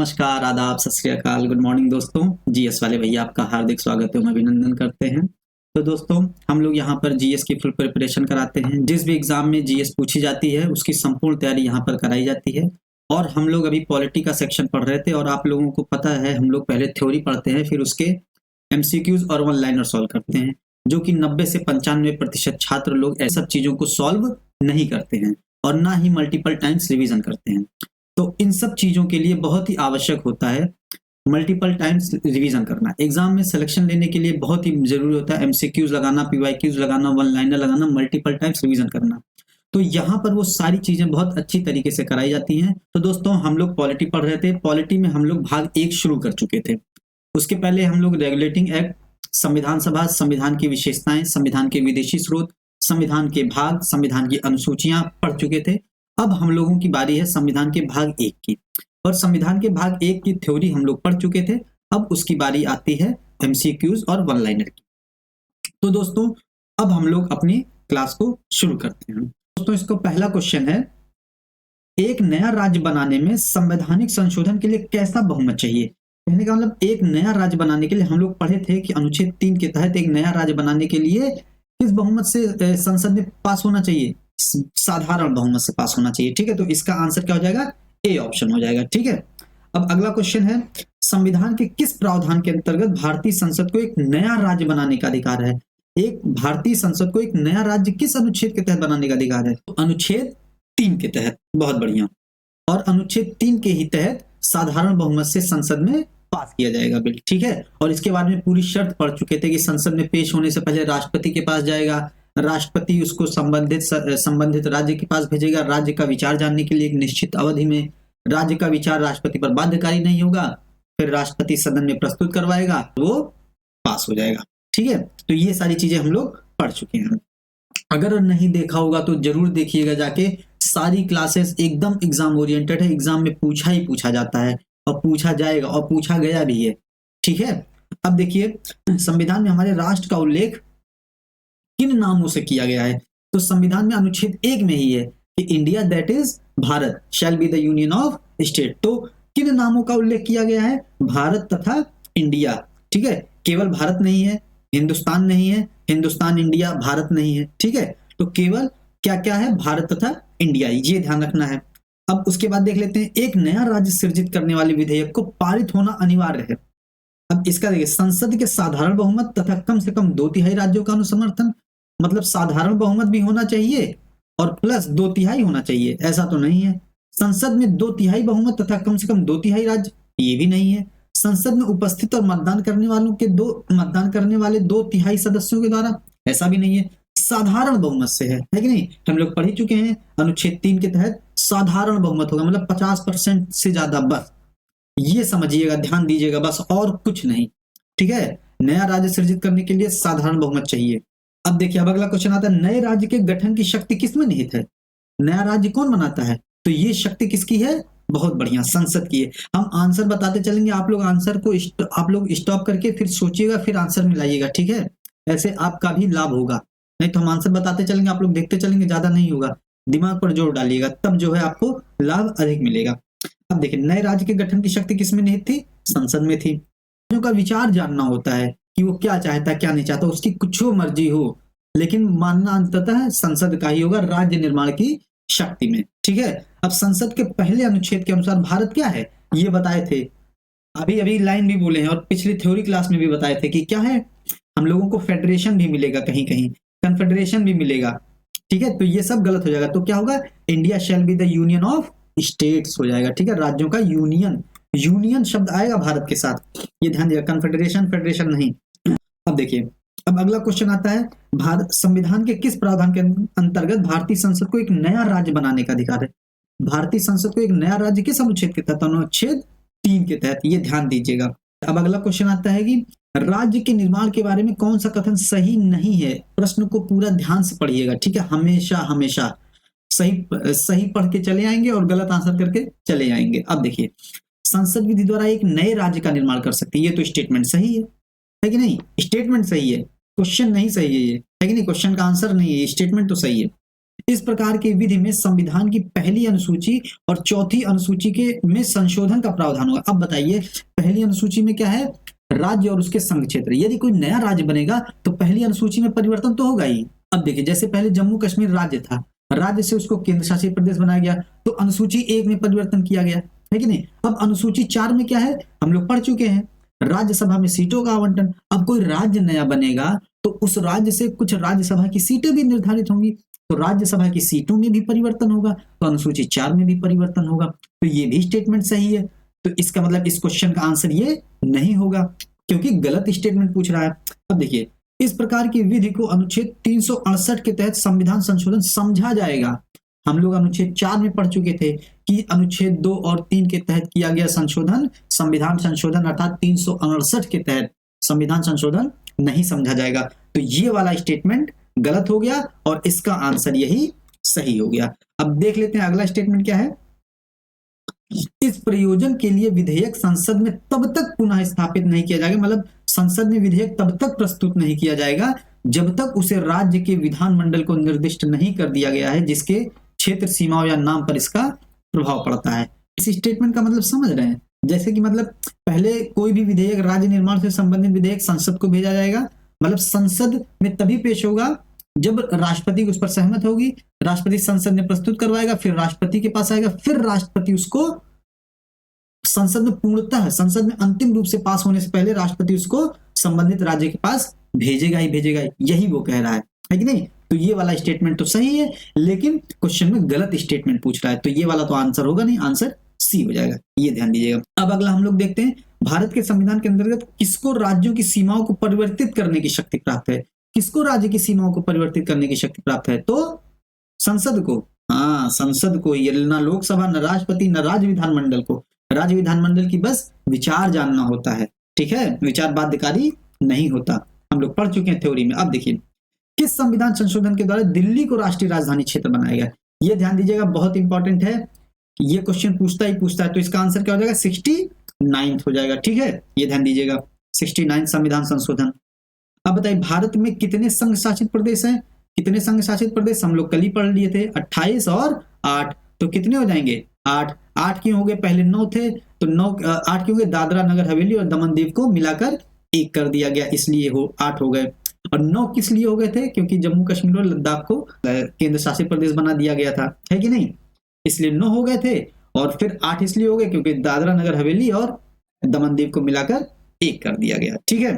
नमस्कार, आदाब, सत श्री अकाल, गुड मॉर्निंग दोस्तों। जीएस वाले भैया आपका हार्दिक स्वागत है, अभिनंदन करते हैं। तो दोस्तों हम लोग यहाँ पर जीएस की फुल प्रिपरेशन कराते हैं। जिस भी एग्जाम में जीएस पूछी जाती है उसकी संपूर्ण तैयारी यहाँ पर कराई जाती है। और हम लोग अभी पॉलिटी का सेक्शन पढ़ रहे थे और आप लोगों को पता है हम लोग पहले थ्योरी पढ़ते हैं, फिर उसके एमसीक्यूज और वन लाइनर सॉल्व करते हैं, जो कि 90 से 95% छात्र लोग ऐसा चीजों को सॉल्व नहीं करते हैं और ना ही मल्टीपल टाइम्स रिविजन करते हैं। तो इन सब चीजों के लिए बहुत ही आवश्यक होता है मल्टीपल टाइम्स रिवीजन करना। एग्जाम में सिलेक्शन लेने के लिए बहुत ही जरूरी होता है एमसीक्यूज लगाना, पीवाईक्यूज लगाना, वन लाइनर लगाना, मल्टीपल टाइम्स रिवीजन करना। तो यहाँ पर वो सारी चीजें बहुत अच्छी तरीके से कराई जाती हैं। तो दोस्तों हम लोग पॉलिटी पढ़ रहे थे, पॉलिटी में हम लोग भाग 1 शुरू कर चुके थे। उसके पहले हम लोग रेगुलेटिंग एक्ट, संविधान सभा, संविधान की विशेषताएं, संविधान के विदेशी स्रोत, संविधान के भाग, संविधान की अनुसूचियां पढ़ चुके थे। अब हम लोगों की बारी है संविधान के भाग 1 की, और संविधान के भाग 1 की थ्योरी हम लोग पढ़ चुके थे। अब उसकी बारी आती है एमसीक्यूज और वन लाइनर की। तो दोस्तों अब हम लोग अपनी क्लास को शुरू करते हैं। दोस्तों इसको पहला क्वेश्चन है, एक नया राज्य बनाने में संवैधानिक संशोधन के लिए कैसा बहुमत चाहिए। कहने का मतलब एक नया राज्य बनाने के लिए हम लोग पढ़े थे कि अनुच्छेद 3 के तहत एक नया राज्य बनाने के लिए किस बहुमत से संसद में पास होना चाहिए, साधारण बहुमत से पास होना चाहिए। ठीक है, तो इसका आंसर क्या हो जाएगा, ए ऑप्शन हो जाएगा। ठीक है, अब अगला क्वेश्चन है, संविधान के किस प्रावधान के अंतर्गत भारतीय संसद को एक नया राज्य बनाने का अधिकार है। एक भारतीय संसद को एक नया राज्य किस अनुच्छेद के तहत बनाने का अधिकार है, तो अनुच्छेद 3 के तहत। बहुत बढ़िया, और अनुच्छेद 3 के ही तहत साधारण बहुमत से संसद में पास किया जाएगा बिल। ठीक है, और इसके बारे में पूरी शर्त पढ़ चुके थे कि संसद में पेश होने से पहले राष्ट्रपति के पास जाएगा, राष्ट्रपति उसको संबंधित राज्य के पास भेजेगा, राज्य का विचार जानने के लिए एक निश्चित अवधि में राज्य का विचार राष्ट्रपति पर बाध्यकारी नहीं होगा, फिर राष्ट्रपति सदन में प्रस्तुत करवाएगा, वो पास हो जाएगा। ठीक है, तो ये सारी चीजें हम लोग पढ़ चुके हैं। अगर नहीं देखा होगा तो जरूर देखिएगा जाके, सारी क्लासेस एकदम एग्जाम ओरिएंटेड है। एग्जाम में पूछा ही पूछा जाता है और पूछा जाएगा और पूछा गया भी है। ठीक है, अब देखिए संविधान में हमारे राष्ट्र का उल्लेख किन नामों से किया गया है, तो संविधान में अनुच्छेद 1 में ही है कि India that is Bharat shall be the union of state. तो किन नामों का उल्लेख किया गया है, भारत तथा इंडिया। ठीक है, केवल भारत नहीं है, हिंदुस्तान नहीं है, हिंदुस्तान इंडिया भारत नहीं है। ठीक है, तो केवल क्या क्या है, भारत तथा इंडिया, ये ध्यान रखना है। अब उसके बाद देख लेते हैं, एक नया राज्य सृजित करने वाले विधेयक को पारित होना अनिवार्य है। अब इसका देखिए, संसद के साधारण बहुमत तथा कम से कम 2/3 राज्यों का अनुसमर्थन, मतलब साधारण बहुमत भी होना चाहिए और प्लस 2/3 होना चाहिए, ऐसा तो नहीं है। संसद में 2/3 बहुमत तथा कम से कम 2/3 राज्य, ये भी नहीं है। संसद में उपस्थित और मतदान करने वाले 2/3 सदस्यों के द्वारा, ऐसा भी नहीं है। साधारण बहुमत से है कि नहीं, हम लोग पढ़ ही चुके हैं अनुच्छेद 3 के तहत साधारण बहुमत होगा, मतलब 50% से ज्यादा, बस ये समझिएगा, ध्यान दीजिएगा, बस और कुछ नहीं। ठीक है, नया राज्य सृजित करने के लिए साधारण बहुमत चाहिए। अब देखिए, अब अगला क्वेश्चन आता है, नए राज्य के गठन की शक्ति किसमें निहित है। नया राज्य कौन बनाता है, तो ये शक्ति किसकी है, बहुत बढ़िया, संसद की है। हम आंसर बताते चलेंगे, आप लोग आंसर को आप लोग स्टॉप करके फिर सोचिएगा, फिर आंसर मिलाइएगा। ठीक है, ऐसे आपका भी लाभ होगा, नहीं तो हम आंसर बताते चलेंगे, आप लोग देखते चलेंगे, ज्यादा नहीं होगा। दिमाग पर जोर डालिएगा, तब जो है आपको लाभ अधिक मिलेगा। अब देखिए, नए राज्य के गठन की शक्ति किसमें निहित थी, संसद में थी। राज्यों का विचार जानना होता है कि वो क्या चाहता है क्या नहीं चाहता, उसकी कुछ मर्जी हो, लेकिन मानना अंततः संसद का ही होगा राज्य निर्माण की शक्ति में। ठीक है, अब संसद के पहले अनुच्छेद के अनुसार भारत क्या है, ये बताए थे, अभी अभी लाइन भी बोले हैं और पिछली थ्योरी क्लास में भी बताए थे कि क्या है, हम लोगों को फेडरेशन भी मिलेगा, कहीं कहीं कन्फेडरेशन भी मिलेगा। ठीक है, तो ये सब गलत हो जाएगा, तो क्या होगा, India shall be the union of states हो जाएगा। ठीक है, राज्यों का यूनियन, यूनियन शब्द आएगा भारत के साथ, ये ध्यान दिया, कन्फेडरेशन फेडरेशन नहीं। अब देखिए, अब अगला क्वेश्चन आता है, भारत संविधान के किस प्रावधान के अंतर्गत भारतीय संसद को एक नया राज्य बनाने का अधिकार है। भारतीय संसद को एक नया राज्य किस अनुच्छेद के तहत, अनुच्छेद 3 के तहत, ये ध्यान दीजिएगा। अब अगला क्वेश्चन आता है कि राज्य के निर्माण के बारे में कौन सा कथन सही नहीं है। प्रश्न को पूरा ध्यान से पढ़िएगा। ठीक है, हमेशा हमेशा सही पढ़ के चले आएंगे और गलत आंसर करके चले आएंगे। अब देखिए, संसद विधि द्वारा एक नए राज्य का निर्माण कर सकती है, ये तो स्टेटमेंट सही है कि नहीं, स्टेटमेंट सही है, क्वेश्चन नहीं सही है, ये है कि नहीं, क्वेश्चन का आंसर नहीं है, स्टेटमेंट तो सही है। इस प्रकार की विधि में संविधान की पहली अनुसूची और चौथी अनुसूची के में संशोधन का प्रावधान होगा। अब बताइए, पहली अनुसूची में क्या है? राज्य और उसके संघ क्षेत्र। यदि कोई नया राज्य बनेगा तो पहली अनुसूची में परिवर्तन तो होगा ही। अब देखिए, जैसे पहले जम्मू कश्मीर राज्य था, राज्य से उसको केंद्र शासित प्रदेश बनाया गया, तो अनुसूची 1 में परिवर्तन किया गया, है कि नहीं? अब अनुसूची 4 में क्या है, हम लोग पढ़ चुके हैं, राज्यसभा में सीटों का आवंटन। अब कोई राज्य नया बनेगा तो उस राज्य से कुछ राज्यसभा की सीटें भी निर्धारित होंगी, तो राज्यसभा की सीटों में भी परिवर्तन होगा, तो अनुसूची 4 में भी परिवर्तन होगा। तो ये भी स्टेटमेंट सही है। तो इसका मतलब इस क्वेश्चन का आंसर ये नहीं होगा, क्योंकि गलत स्टेटमेंट पूछ रहा है। अब देखिए, इस प्रकार की विधि को अनुच्छेद 368 के तहत संविधान संशोधन समझा जाएगा। हम लोग अनुच्छेद 4 में पढ़ चुके थे कि अनुच्छेद 2 और 3 के तहत किया गया संशोधन संविधान संशोधन अर्थात 368 के तहत संविधान संशोधन नहीं समझा जाएगा। तो ये वाला स्टेटमेंट गलत हो गया और इसका आंसर यही सही हो गया। अब देख लेते हैं अगला स्टेटमेंट क्या है। इस प्रयोजन के लिए विधेयक संसद में तब तक पुनः स्थापित नहीं किया जाएगा, मतलब संसद में विधेयक तब तक प्रस्तुत नहीं किया जाएगा जब तक उसे राज्य के विधानमंडल को निर्दिष्ट नहीं कर दिया गया है जिसके क्षेत्र सीमाओं या नाम पर इसका प्रभाव पड़ता है। इस स्टेटमेंट का मतलब समझ रहे हैं? जैसे कि मतलब पहले कोई भी विधेयक, राज्य निर्माण से संबंधित विधेयक संसद को भेजा जाएगा, मतलब संसद में तभी पेश होगा जब राष्ट्रपति उस पर सहमत होगी, राष्ट्रपति संसद में प्रस्तुत करवाएगा, फिर राष्ट्रपति के पास आएगा, फिर राष्ट्रपति उसको संसद में पूर्णतः संसद में अंतिम रूप से पास होने से पहले राष्ट्रपति उसको संबंधित राज्य के पास भेजेगा ही भेजेगा। यही वो कह रहा है कि नहीं? तो ये वाला स्टेटमेंट तो सही है, लेकिन क्वेश्चन में गलत स्टेटमेंट पूछ रहा है, तो ये वाला तो आंसर होगा नहीं, आंसर सी हो जाएगा। ये ध्यान दीजिएगा। अब अगला हम लोग देखते हैं, भारत के संविधान के अंतर्गत किसको राज्यों की सीमाओं को परिवर्तित करने की शक्ति प्राप्त है? किसको राज्य की सीमाओं को परिवर्तित करने की शक्ति प्राप्त है? तो संसद को। हाँ, संसद को। ये ना लोकसभा, न राष्ट्रपति, न राज्य विधानमंडल को। राज्य विधानमंडल की बस विचार जानना होता है, ठीक है, विचार बाध्यकारी नहीं होता। हम लोग पढ़ चुके हैं थ्योरी में। अब देखिए, किस संविधान संशोधन के द्वारा दिल्ली को राष्ट्रीय राजधानी क्षेत्र बनाया गया? ये ध्यान दीजिएगा, बहुत इंपॉर्टेंट है। ये क्वेश्चन पूछता है, तो इसका आंसर क्या हो जाएगा? 69 हो जाएगा, ठीक है, ये ध्यान दीजिएगा, 69 संविधान संशोधन। अब बताइए, भारत में कितने संघ शासित प्रदेश हैं? कितने संघ शासित प्रदेश हम लोग कल ही पढ़ लिए थे, 28 और 8, तो कितने हो जाएंगे? 8। 8 क्यों हो गए? पहले 9 थे, तो 8 क्यों हो गए? दादरा नगर हवेली और दमन दीव को मिलाकर 1 कर दिया गया, इसलिए 8 हो गए। और 9 किस लिए हो गए थे? क्योंकि जम्मू कश्मीर और लद्दाख को केंद्र शासित प्रदेश बना दिया गया था, है कि नहीं? इसलिए 9 हो गए थे। और फिर 8 इसलिए हो गए क्योंकि दादरा नगर हवेली और दमन दीव को मिलाकर 1 कर दिया गया, ठीक है।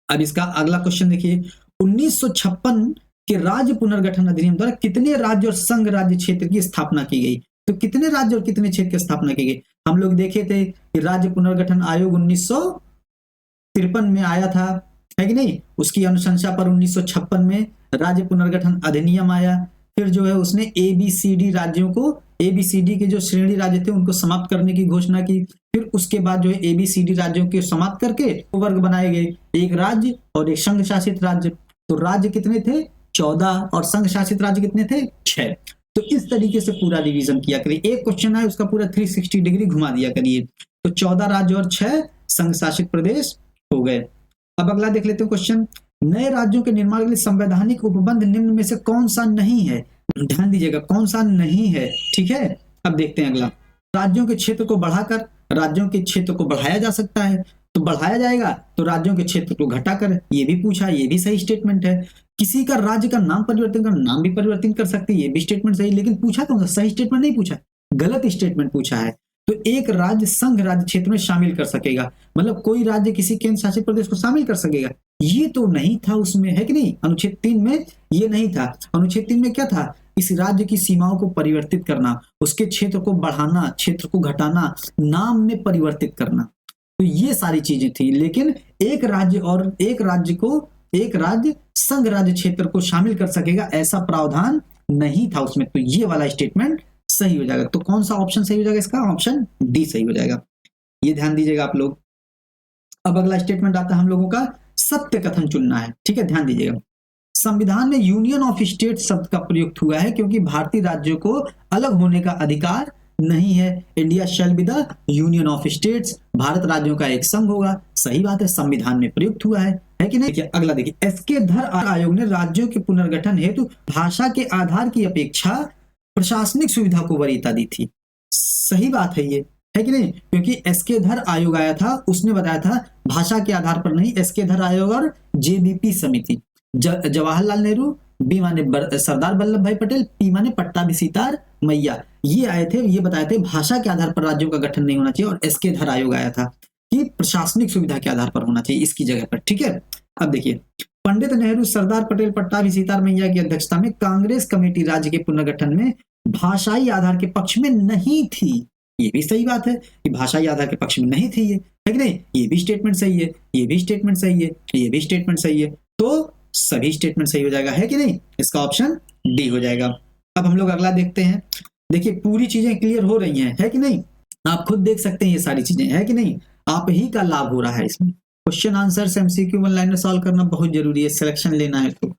अब इसका अगला क्वेश्चन देखिए, 1956 के राज्य पुनर्गठन अधिनियम द्वारा कितने राज्य और संघ राज्य क्षेत्र की स्थापना की गई? तो कितने राज्य और कितने क्षेत्र की स्थापना की गई? हम लोग देखे थे कि राज्य पुनर्गठन आयोग 1953 में आया था, है कि नहीं? उसकी अनुशंसा पर 1956 में राज्य पुनर्गठन अधिनियम आया। फिर जो है उसने ABCD राज्यों को, ABCD के जो श्रेणी राज्य थे उनको समाप्त करने की घोषणा की। फिर उसके बाद जो है ABCD राज्यों के समाप्त करके वर्ग बनाए गए, एक राज्य और एक संघ शासित राज्य। तो राज्य कितने थे? 14, और संघ शासित राज्य कितने थे? 6। तो इस तरीके से पूरा रिवीजन किया करिए। एक क्वेश्चन है उसका पूरा 360 डिग्री घुमा दिया करिए। तो 14 राज्य और 6 संघ शासित प्रदेश हो गए। अब अगला देख लेते हैं क्वेश्चन, नए राज्यों के निर्माण के लिए संवैधानिक उपबंध निम्न में से कौन सा नहीं है? ध्यान दीजिएगा, कौन सा नहीं है, ठीक है। अब देखते हैं अगला, राज्यों के क्षेत्र को बढ़ाकर राज्यों के क्षेत्र को बढ़ाया जा सकता है, तो बढ़ाया जाएगा तो राज्यों के क्षेत्र को घटाकर, ये भी पूछा, ये भी सही स्टेटमेंट है। किसी का राज्य का नाम परिवर्तन कर, नाम भी परिवर्तन कर सकते हैं, ये भी स्टेटमेंट सही, लेकिन पूछा कौन सा? सही स्टेटमेंट नहीं पूछा, गलत स्टेटमेंट पूछा है। तो एक राज्य संघ राज्य क्षेत्र में शामिल कर सकेगा, मतलब कोई राज्य किसी केंद्र शासित प्रदेश को शामिल कर सकेगा, ये तो नहीं था उसमें, है कि नहीं? अनुच्छेद 3 में ये नहीं था। अनुच्छेद 3 में क्या था? इस राज्य की सीमाओं को परिवर्तित करना, उसके क्षेत्र को बढ़ाना, क्षेत्र को घटाना, नाम में परिवर्तित करना, तो ये सारी चीजें थी। लेकिन एक राज्य और एक राज्य को, एक राज्य संघ राज्य क्षेत्र को शामिल कर सकेगा, ऐसा प्रावधान नहीं था उसमें। तो ये वाला स्टेटमेंट सही हो जाएगा। तो कौन सा ऑप्शन सही हो जाएगा? इसका ऑप्शन डी सही हो जाएगा, ये ध्यान दीजिएगा आप लोग। अब अगला स्टेटमेंट आता है हम लोगों का, सत्य कथन चुनना है, ठीक है, ध्यान दीजिएगा। संविधान में यूनियन ऑफ स्टेट शब्द का प्रयुक्त हुआ है क्योंकि भारतीय राज्यों को अलग होने का अधिकार नहीं है। India shall be the union of states, Bharat राज्यों का एक संघ होगा, सही बात है, संविधान में प्रयुक्त हुआ है। है कि नहीं। देखिए अगला, देखिए एसके धर आयोग ने राज्यों के पुनर्गठन हेतु भाषा के आधार की अपेक्षा प्रशासनिक सुविधा को वरीयता दी थी। सही बात है कि नहीं, क्योंकि एसके धर आयोग आया था, उसने बताया था भाषा के आधार पर नहीं। एसके धर आयोग और जेबीपी समिति, जवाहरलाल नेहरू, बी माने सरदार वल्लभ भाई पटेल, पी माने पट्टाभी सितार मैया, ये आए थे, ये बताए थे भाषा के आधार पर राज्यों का गठन नहीं होना चाहिए। और एसके धर आयोग आया था कि प्रशासनिक सुविधा के आधार पर होना चाहिए इसकी जगह पर। ठीक है, अब देखिए पंडित नेहरू, सरदार पटेल, पट्टाभी सितार मैया की अध्यक्षता में कांग्रेस कमेटी राज्य के पुनर्गठन में भाषाई आधार के पक्ष में नहीं थी। ये भी सही बात है कि भाषाई आधार के पक्ष में नहीं थी, ये है कि नहीं। ये भी स्टेटमेंट सही है, ये भी स्टेटमेंट सही है, ये भी स्टेटमेंट सही है, तो सभी स्टेटमेंट सही हो जाएगा, है कि नहीं। इसका ऑप्शन डी हो जाएगा। अब हम लोग अगला देखते हैं। देखिए पूरी चीजें क्लियर हो रही हैं, है कि नहीं। आप खुद देख सकते हैं ये सारी चीजें, है कि नहीं। आप ही का लाभ हो रहा है इसमें। Question answer MCQ one liner solve करना बहुत जरूरी है, सिलेक्शन लेना है तो।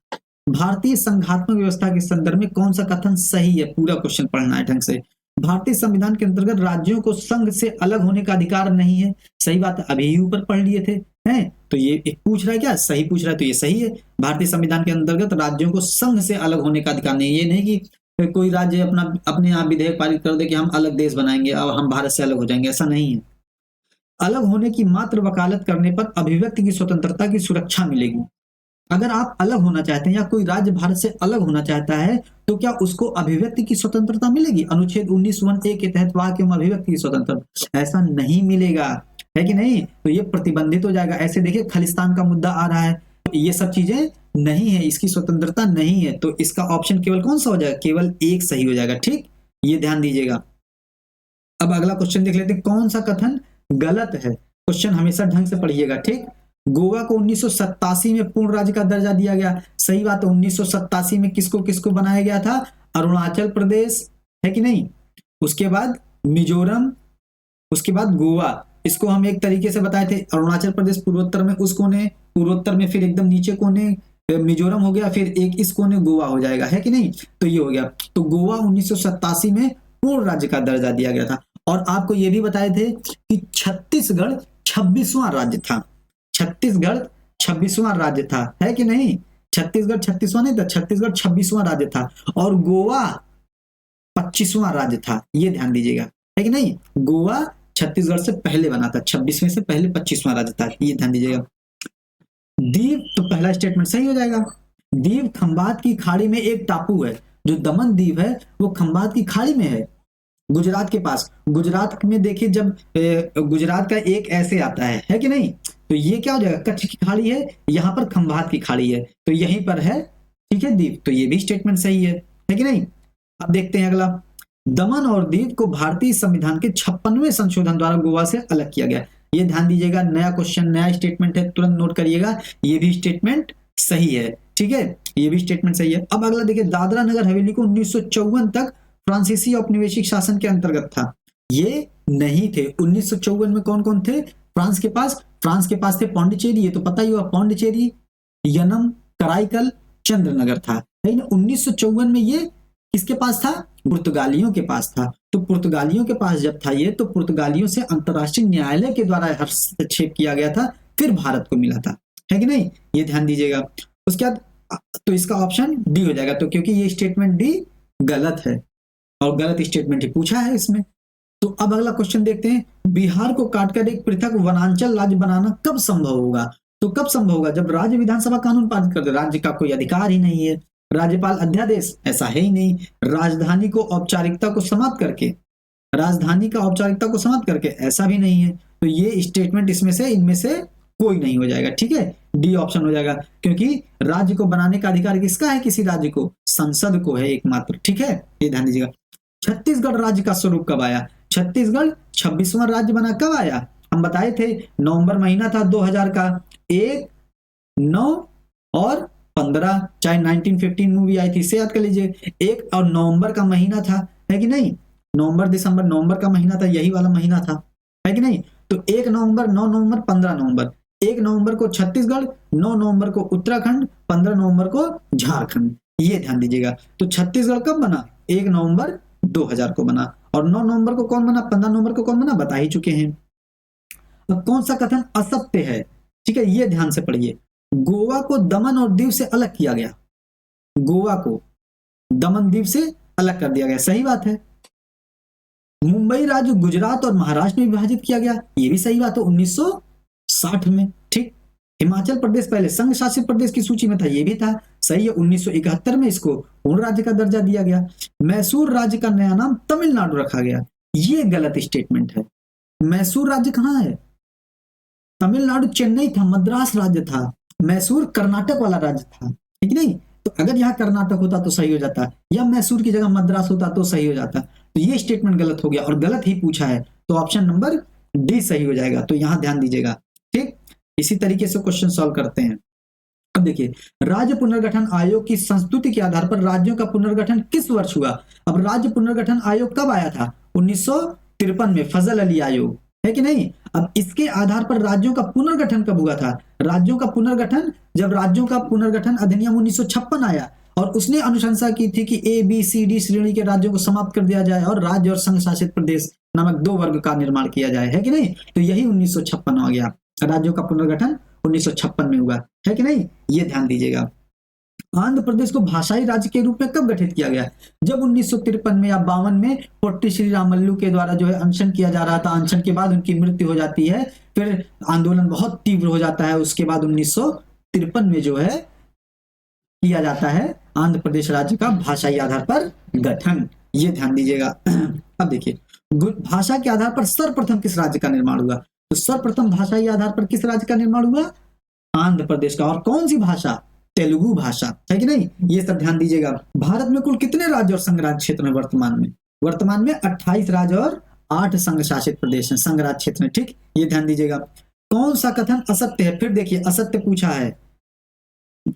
भारतीय संघात्मक व्यवस्था के संदर्भ में कौन सा कथन सही है, पूरा क्वेश्चन पढ़ना है ढंग से। भारतीय संविधान के अंतर्गत राज्यों को संघ से अलग होने का अधिकार नहीं है। सही बात है, अभी ऊपर पढ़ लिए थे, हैं तो ये एक पूछ रहा है क्या, सही पूछ रहा है, तो ये सही है। भारतीय संविधान के अंतर्गत राज्यों को संघ से अलग होने का अधिकार नहीं है। ये नहीं कि कोई राज्य अपने आप विधेयक पारित कर दे कि हम अलग देश बनाएंगे और हम भारत से अलग हो जाएंगे, ऐसा नहीं है। अलग होने की मात्र वकालत करने पर अभिव्यक्ति की स्वतंत्रता की सुरक्षा मिलेगी। अगर आप अलग होना चाहते हैं या कोई राज्य भारत से अलग होना चाहता है तो क्या उसको अभिव्यक्ति की स्वतंत्रता मिलेगी। अनुच्छेद 19(1)(a) के तहत वाक्य में अभिव्यक्ति की स्वतंत्रता, ऐसा नहीं मिलेगा, है कि नहीं। तो ये प्रतिबंधित हो जाएगा। ऐसे देखिए खालिस्तान का मुद्दा आ रहा है, ये सब चीजें नहीं है, इसकी स्वतंत्रता नहीं है। तो इसका ऑप्शन केवल कौन सा हो जाएगा, केवल एक सही हो जाएगा। ठीक, ये ध्यान दीजिएगा। अब अगला क्वेश्चन देख लेते हैं, कौन सा कथन गलत है। क्वेश्चन हमेशा ढंग से पढ़िएगा। ठीक, गोवा को 1987 में पूर्ण राज्य का दर्जा दिया गया। सही बात है, 1987 में किसको किसको बनाया गया था, अरुणाचल प्रदेश, है कि नहीं। उसके बाद मिजोरम, उसके बाद गोवा। इसको हम एक तरीके से बताए थे, अरुणाचल प्रदेश पूर्वोत्तर में उस कोने, पूर्वोत्तर में फिर एकदम नीचे कोने मिजोरम हो गया, फिर एक इस कोने गोवा हो जाएगा, है कि नहीं। तो ये हो गया। तो गोवा 1987 में पूर्ण राज्य का दर्जा दिया गया था। और आपको ये भी बताए थे कि छत्तीसगढ़ 26वां राज्य था। छत्तीसगढ़ 26वां राज्य था, है कि नहीं। छत्तीसगढ़ 36वां नहीं था, छत्तीसगढ़ 26वां राज्य था और गोवा 25वां राज्य था। ये ध्यान दीजिएगा, है कि नहीं। गोवा छत्तीसगढ़ से पहले बना था, 26वें से पहले 25वां राज्य था, ये ध्यान दीजिएगा। दीव, तो पहला स्टेटमेंट सही हो जाएगा। दीव खंबात की खाड़ी में एक टापू है। जो दमन दीव है वो खंबात की खाड़ी में है, गुजरात के पास। गुजरात में देखिए, जब गुजरात का एक ऐसे आता है कि नहीं। तो ये क्या हो जाएगा, कच्छ की खाड़ी है, यहाँ पर खंबात की खाड़ी है, तो यहीं पर है, ठीक है दीव। तो ये भी स्टेटमेंट सही है कि नहीं। अब देखते हैं अगला, दमन और दीव को भारतीय संविधान के 56वें संशोधन द्वारा गोवा से अलग किया गया। ये ध्यान दीजिएगा, नया क्वेश्चन, नया स्टेटमेंट है, तुरंत नोट करिएगा। ये भी स्टेटमेंट सही है, ठीक है, ये भी स्टेटमेंट सही है। अब अगला देखिए, दादरा नगर हवेली को 1954 तक फ्रांसीसी औपनिवेशिक शासन के अंतर्गत था। ये नहीं थे। 1954 में कौन कौन थे, फ्रांस के पास थे पौंडीचेरी, ये तो पता ही हुआ, पौंडीचेरी, यनम, कराईकल, चंद्रनगर था। 1954 में ये किसके पास था, पुर्तगालियों के पास था। तो पुर्तगालियों के पास जब था ये, तो पुर्तगालियों से अंतरराष्ट्रीय न्यायालय के द्वारा हस्तक्षेप किया गया था, फिर भारत को मिला था, है कि नहीं। ये ध्यान दीजिएगा। उसके बाद तो इसका ऑप्शन डी हो जाएगा, तो क्योंकि ये स्टेटमेंट डी गलत है और गलत स्टेटमेंट ही पूछा है इसमें। तो अब अगला क्वेश्चन देखते हैं, बिहार को काटकर एक पृथक वनांचल राज्य बनाना कब संभव होगा। तो कब संभव होगा, जब राज्य विधानसभा कानून पारित कर दे। राज्य का कोई अधिकार ही नहीं है, राज्यपाल अध्यादेश ऐसा है ही नहीं, राजधानी को औपचारिकता को समाप्त करके, राजधानी का औपचारिकता को समाप्त करके ऐसा भी नहीं है। तो ये स्टेटमेंट इसमें से, इनमें से कोई नहीं हो जाएगा, ठीक है, डी ऑप्शन हो जाएगा। क्योंकि राज्य को बनाने का अधिकार किसका है, किसी राज्य को, संसद को है एकमात्र, ठीक है, ये ध्यान दीजिएगा। छत्तीसगढ़ राज्य का स्वरूप कब आया, छत्तीसगढ़ 26वां राज्य बना कब आया, हम बताए थे नवंबर महीना था 2000 का, 1, 9 और 15, चाहे 1915 मूवी आई थी, इसे याद कर लीजिए। 1 और नवंबर का महीना था, है कि नहीं, नवंबर दिसंबर, नवंबर का महीना था, यही वाला महीना था, है कि नहीं। तो 1 नवंबर, 9 नवंबर, 15 नवंबर, 1 नवंबर को छत्तीसगढ़, 9 नवंबर को उत्तराखंड, 15 नवंबर को झारखंड, ये ध्यान दीजिएगा। तो छत्तीसगढ़ कब बना, 1 नवंबर 2000 को बना, और 9 नवंबर को कौन बना, 15 नवंबर को कौन बना, बता ही चुके हैं। अब कौन सा कथन असत्य है, ठीक है, ये ध्यान से पढ़िए। गोवा को दमन और दीव से अलग किया गया, गोवा को दमन दीव से अलग कर दिया गया, सही बात है। मुंबई राज्य गुजरात और महाराष्ट्र में विभाजित किया गया, ये भी सही बात है 1960 में, ठीक। हिमाचल प्रदेश पहले संघ शासित प्रदेश की सूची में था, ये भी था, सही है। 1971 में इसको पूर्ण राज्य का दर्जा दिया गया। मैसूर राज्य का नया नाम तमिलनाडु रखा गया, ये गलत स्टेटमेंट है। मैसूर राज्य कहाँ है? तमिलनाडु चेन्नई था, मद्रास राज्य था। मैसूर कर्नाटक वाला राज्य था, ठीक नहीं? तो अगर यहाँ कर्नाटक होता तो सही हो जाता, या मैसूर की जगह मद्रास होता तो सही हो जाता। तो ये स्टेटमेंट गलत हो गया और गलत ही पूछा है, तो ऑप्शन नंबर डी सही हो जाएगा। तो यहाँ ध्यान दीजिएगा, ठीक। इसी तरीके से क्वेश्चन सॉल्व करते हैं। अब देखिए, राज्य पुनर्गठन आयोग की संस्तुति के आधार पर राज्यों का पुनर्गठन किस वर्ष हुआ? अब राज्य पुनर्गठन आयोग कब आया था? 1953 में, फजल अली आयोग, है कि नहीं? अब इसके आधार पर राज्यों का पुनर्गठन कब हुआ था? राज्यों का पुनर्गठन, जब राज्यों का पुनर्गठन अधिनियम 1956 आया और उसने अनुशंसा की थी कि ए बी सी डी श्रेणी के राज्यों को समाप्त कर दिया जाए और राज्य और संघ शासित प्रदेश नामक दो वर्ग का निर्माण किया जाए, है कि नहीं? तो यही 1956 आ गया, राज्यों का पुनर्गठन 1956 में हुआ, है कि नहीं? ये ध्यान दीजिएगा। आंध्र प्रदेश को भाषाई राज्य के रूप में कब गठित किया गया? जब 1953 में या 52 में पोट्टी श्री रामल्लू के द्वारा जो है अनशन किया जा रहा था, अनशन के बाद उनकी मृत्यु हो जाती है, फिर आंदोलन बहुत तीव्र हो जाता है, उसके बाद 1953 में जो है किया जाता है आंध्र प्रदेश राज्य का भाषाई आधार पर गठन, ये ध्यान दीजिएगा। अब देखिए, भाषा के आधार पर सर्वप्रथम किस राज्य का निर्माण हुआ? तो सर्वप्रथम भाषाई आधार पर किस राज्य का निर्माण हुआ? आंध्र प्रदेश का। और कौन सी भाषा? तेलुगु भाषा, है कि नहीं? ये सब ध्यान दीजिएगा। भारत में कुल कितने राज्य और संघ राज्य क्षेत्र हैं वर्तमान में? वर्तमान में 28 राज्य और 8 संघ शासित प्रदेश हैं, संघ राज्य क्षेत्र में, ठीक। ये ध्यान दीजिएगा। कौन सा कथन असत्य है? फिर देखिए, असत्य पूछा है,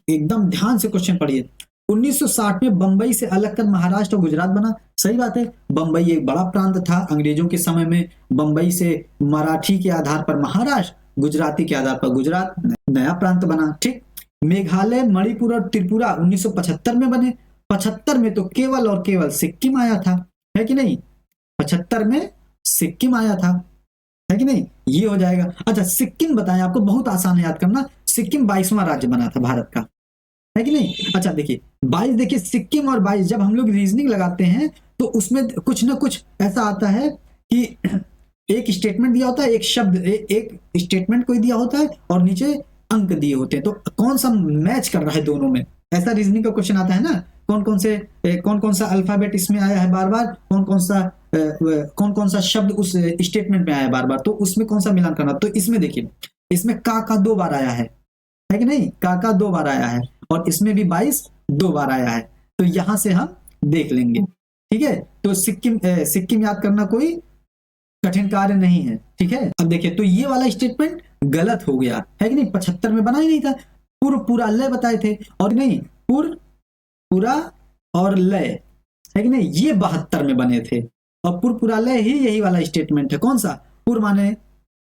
एकदम ध्यान से क्वेश्चन पढ़िए। 1960 में बंबई से अलग कर महाराष्ट्र और गुजरात बना, सही बात है। बंबई एक बड़ा प्रांत था अंग्रेजों के समय में, बंबई से मराठी के आधार पर महाराष्ट्र, गुजराती के आधार पर गुजरात नया प्रांत बना, ठीक। मेघालय, मणिपुर और त्रिपुरा 1975 में बने। 75 में तो केवल और केवल सिक्किम आया था, है कि नहीं? 75 में सिक्किम आया था, है कि नहीं? ये हो जाएगा। अच्छा, सिक्किम बताएं, आपको बहुत आसान है याद करना। सिक्किम 22वां राज्य बना था भारत का, है कि नहीं? अच्छा देखिए, 22, देखिए सिक्किम और 22, जब हम लोग रीजनिंग लगाते हैं तो उसमें कुछ ना कुछ ऐसा आता है कि एक स्टेटमेंट दिया होता है, एक शब्द, एक स्टेटमेंट कोई दिया होता है और नीचे अंक दिए होते हैं, तो कौन सा मैच कर रहा है दोनों में, ऐसा रीजनिंग का क्वेश्चन आता है ना। कौन कौन सा अल्फाबेट इसमें आया है बार बार, कौन कौन सा शब्द उस स्टेटमेंट में आया है बार बार, तो उसमें कौन सा मिलान करना। तो इसमें देखिए, इसमें का 2 बार आया है कि नहीं? का 2 बार आया है, और इसमें भी 22 2 बार आया है, तो यहां से हम देख लेंगे, ठीक है। तो सिक्किम याद करना कोई कठिन कार्य नहीं है, ठीक है। अब देखिए, तो ये वाला स्टेटमेंट गलत हो गया, है कि नहीं? 75 में बना ही नहीं था, पूर्व पूरा लय बताए थे, और नहीं पूर्व पूरा और लय, है कि नहीं? ये 72 में बने थे, और पूर्व पूरा लय ही यही वाला स्टेटमेंट है। कौन सा? पूर्व माने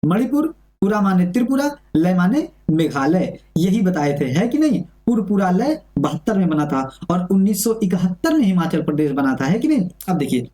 मणिपुर, पूरा माने त्रिपुरा, लय माने मेघालय, यही बताए थे, है कि नहीं? पूर्व पूरा लय 72 में बना था, और 1971 में हिमाचल प्रदेश बना था, है कि नहीं? अब देखिए,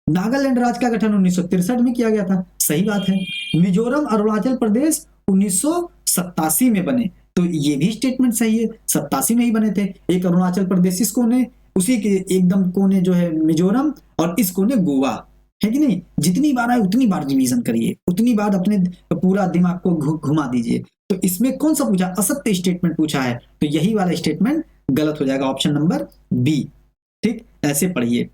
नागालैंड राज्य का गठन 1963 में किया गया था, सही बात है। मिजोरम, अरुणाचल प्रदेश 1987 में बने, तो ये भी स्टेटमेंट सही है, 87 में ही बने थे। एक अरुणाचल प्रदेश इस कोने, उसी के एकदम कोने जो है मिजोरम, और इस कोने गोवा, है कि नहीं? जितनी बार आए उतनी बार रिवीजन करिए, उतनी बार अपने पूरा दिमाग को घुमा दीजिए। तो इसमें कौन सा पूछा? असत्य स्टेटमेंट पूछा है, तो यही वाला स्टेटमेंट गलत हो जाएगा, ऑप्शन नंबर बी, ठीक। ऐसे पढ़िए,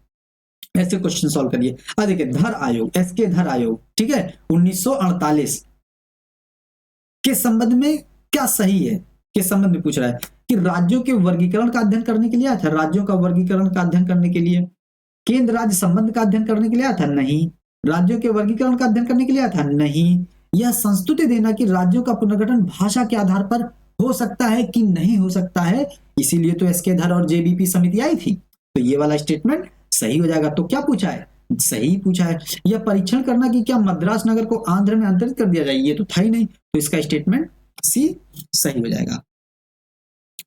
ऐसे क्वेश्चन सॉल्व करिए। देखिए, धर आयोग, एसके धर आयोग, ठीक है, 1948 के संबंध में क्या सही है, के संबंध में पूछ रहा है कि राज्यों के वर्गीकरण का अध्ययन करने के लिए आया था। राज्यों का वर्गीकरण का अध्ययन करने के लिए। केंद्र राज्य संबंध का अध्ययन करने के लिए आया था? नहीं। राज्यों के वर्गीकरण का अध्ययन करने के लिए आया था? नहीं। यह संस्तुति देना कि राज्यों का पुनर्गठन भाषा के आधार पर हो सकता है कि नहीं हो सकता है, इसीलिए तो एसके धर और जेबीपी समिति आई थी। तो ये वाला स्टेटमेंट सही हो जाएगा। तो क्या पूछा है? सही पूछा है। यह परीक्षण करना कि क्या मद्रास नगर को आंध्र में अंतरित कर दिया जाए, ये तो था ही नहीं, तो इसका स्टेटमेंट सी सही हो जाएगा।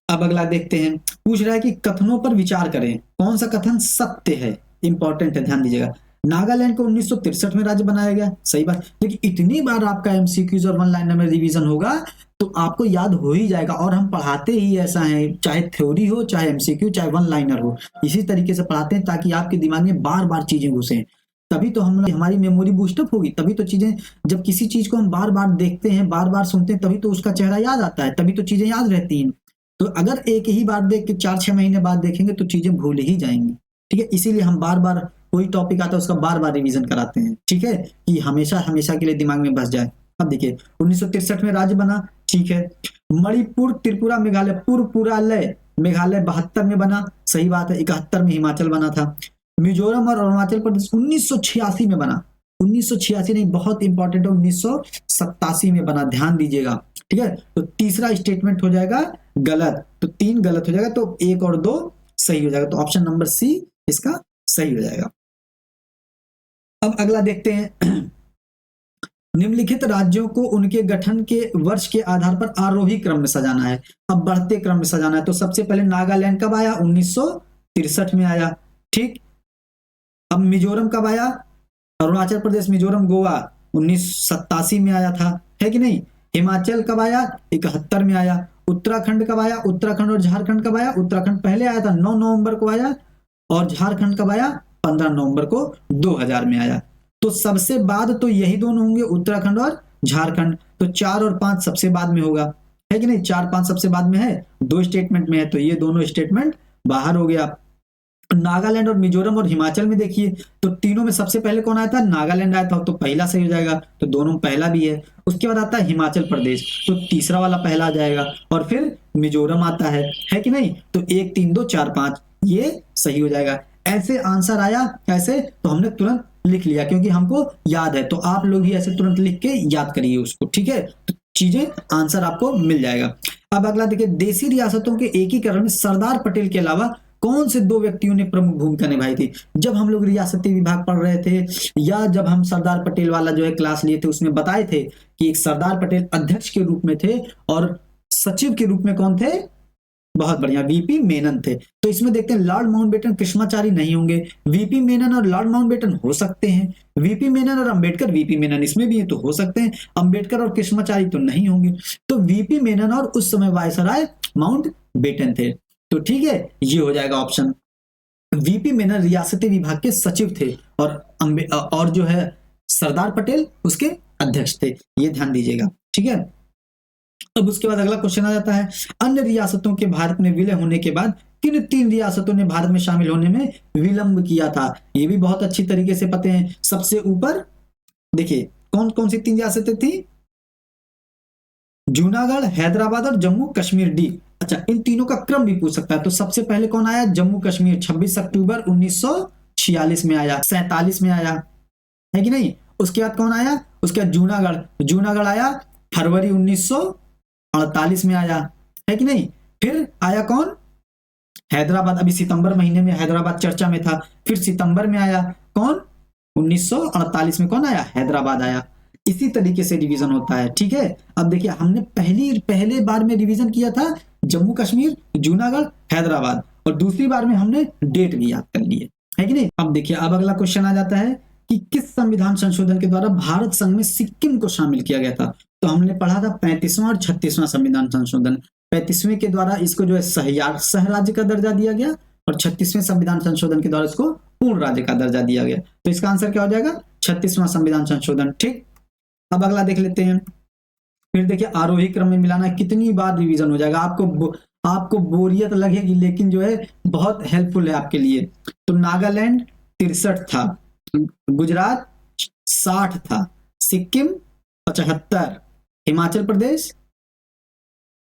अब अगला देखते हैं, पूछ रहा है कि कथनों पर विचार करें, कौन सा कथन सत्य है, इंपॉर्टेंट है, ध्यान दीजिएगा। नागालैंड को 1963 में राज्य बनाया गया, सही बात। लेकिन इतनी बार आपका एमसीक्यूज और वन लाइनर में रिवीजन होगा तो आपको याद हो ही जाएगा। और हम पढ़ाते ही ऐसा है, चाहे थ्योरी हो, चाहे एमसीक्यू, चाहे वन लाइनर हो, इसी तरीके से पढ़ाते हैं ताकि आपके दिमाग में बार बार चीजें घुसे। तभी तो हमारी मेमोरी बूस्टअप होगी, तभी तो चीजें, जब किसी चीज को हम बार बार देखते हैं, बार बार सुनते हैं, तभी तो उसका चेहरा याद आता है, तभी तो चीजें याद रहती हैं। तो अगर एक ही बार देख के 4-6 महीने बाद देखेंगे तो चीजें भूल ही जाएंगी, ठीक है। इसीलिए हम बार बार कोई टॉपिक आता है उसका बार बार रिवीजन कराते हैं, ठीक है, कि हमेशा हमेशा के लिए दिमाग में बस जाए। अब देखिए 1963 में राज्य बना, ठीक है। मणिपुर, त्रिपुरा, मेघालय, पूर्वपुरालय मेघालय 72 में बना, सही बात है। 71 में हिमाचल बना था। मिजोरम और अरुणाचल प्रदेश 1986 में बना, 1986 नहीं, बहुत इंपॉर्टेंट है, 1987 में बना, ध्यान दीजिएगा, ठीक है। तो तीसरा स्टेटमेंट हो जाएगा गलत, तो 3 गलत हो जाएगा, तो 1 और 2 सही हो जाएगा। तो ऑप्शन नंबर सी इसका सही हो जाएगा। अब अगला देखते हैं, निम्नलिखित राज्यों को उनके गठन के वर्ष के आधार पर आरोही क्रम में सजाना है। अब बढ़ते क्रम में सजाना है, तो सबसे पहले नागालैंड कब आया? 1963 में आया, ठीक। अब मिजोरम कब आया? अरुणाचल प्रदेश, मिजोरम, गोवा 1987 में आया था, है कि नहीं। हिमाचल कब आया? 71 में आया। उत्तराखंड कब आया? उत्तराखंड और झारखंड कब आया? उत्तराखंड पहले आया था, 9 नवंबर को आया, और झारखंड कब आया? 15 नवंबर को 2000 में आया। तो सबसे बाद तो यही दोनों होंगे, उत्तराखंड और झारखंड। तो 4 और 5 सबसे बाद में होगा, है कि नहीं। 4-5 सबसे बाद में है, 2 स्टेटमेंट में है, तो ये दोनों स्टेटमेंट बाहर हो गया। नागालैंड और मिजोरम और हिमाचल में देखिए, तो तीनों में सबसे पहले कौन आया था? नागालैंड आया था, तो पहला सही हो जाएगा, तो दोनों में पहला भी है। उसके बाद आता है हिमाचल प्रदेश, तो तीसरा वाला पहला आ जाएगा, और फिर मिजोरम आता है कि नहीं। तो 1 3 2 4 5 ये सही हो जाएगा। ऐसे आंसर आया, ऐसे तो हमने तुरंत लिख लिया क्योंकि हमको याद है। तो आप लोग भी ऐसे तुरंत लिख के याद करिए उसको, ठीक है, तो चीजें आंसर आपको मिल जाएगा। अब अगला देखिए, देशी रियासतों के एकीकरण में सरदार पटेल के अलावा कौन से 2 व्यक्तियों ने प्रमुख भूमिका निभाई थी? जब हम लोग रियासती विभाग पढ़ रहे थे, या जब हम सरदार पटेल वाला जो है क्लास लिए थे, उसमें बताए थे कि एक सरदार पटेल अध्यक्ष के रूप में थे और सचिव के रूप में कौन थे? बहुत बढ़िया, वीपी मेनन थे। तो इसमें देखते हैं, लॉर्ड माउंटबेटन कृष्णाचारी नहीं होंगे, वीपी मेनन और लॉर्ड माउंटबेटन हो सकते हैं, वीपी मेनन और अंबेडकर, वीपी मेनन इसमें भी है तो हो सकते हैं, अंबेडकर और कृष्णाचारी तो नहीं होंगे। तो वीपी मेनन और उस समय वायसराय माउंटबेटन थे, तो ठीक है, ये हो जाएगा ऑप्शन। वीपी मेनन रियासती विभाग के सचिव थे, और जो है सरदार पटेल उसके अध्यक्ष थे, ये ध्यान दीजिएगा, ठीक है। अब उसके बाद अगला क्वेश्चन आ जाता है, अन्य रियासतों के भारत में विलय होने के बाद किन 3 रियासतों ने भारत में शामिल होने में विलंब किया था? ये भी बहुत अच्छी तरीके से पते हैं। सबसे ऊपर देखिए, कौन कौन सी 3 रियासतें थी? जूनागढ़, हैदराबाद और जम्मू कश्मीर, डी। अच्छा, इन तीनों का क्रम भी पूछ सकता है। तो सबसे पहले कौन आया? जम्मू कश्मीर, 26 अक्टूबर 1946 में आया, 47 में आया, है कि नहीं। उसके बाद कौन आया? उसके बाद जूनागढ़, जूनागढ़ आया फरवरी 1948 में आया, है कि नहीं। फिर आया कौन? हैदराबाद, अभी सितंबर महीने में हैदराबाद चर्चा में था। फिर सितंबर में आया कौन? 1948 में कौन आया? हैदराबाद आया। इसी तरीके से रिवीजन होता है, ठीक है। अब देखिए, हमने पहले बार में रिवीजन किया था जम्मू कश्मीर, जूनागढ़, हैदराबाद, और दूसरी बार में हमने डेट भी याद कर लिए, है कि नहीं। अब देखिए, अब अगला क्वेश्चन आ जाता है कि किस संविधान संशोधन के द्वारा भारत संघ में सिक्किम को शामिल किया गया था? तो हमने पढ़ा था 35वां और 36वां संविधान संशोधन। 35वें के द्वारा इसको जो है सह राज्य का दर्जा दिया गया, और 36वें संविधान संशोधन के द्वारा इसको पूर्ण राज्य का दर्जा दिया गया। तो इसका आंसर क्या हो जाएगा? 36वां संविधान संशोधन, ठीक। अब अगला देख लेते हैं। फिर देखिए, आरोही क्रम में मिलाना कितनी बार रिवीजन हो जाएगा, आपको बोरियत लगेगी, लेकिन जो है बहुत हेल्पफुल है आपके लिए। तो नागालैंड 63 था, गुजरात 60 था, सिक्किम 75, हिमाचल प्रदेश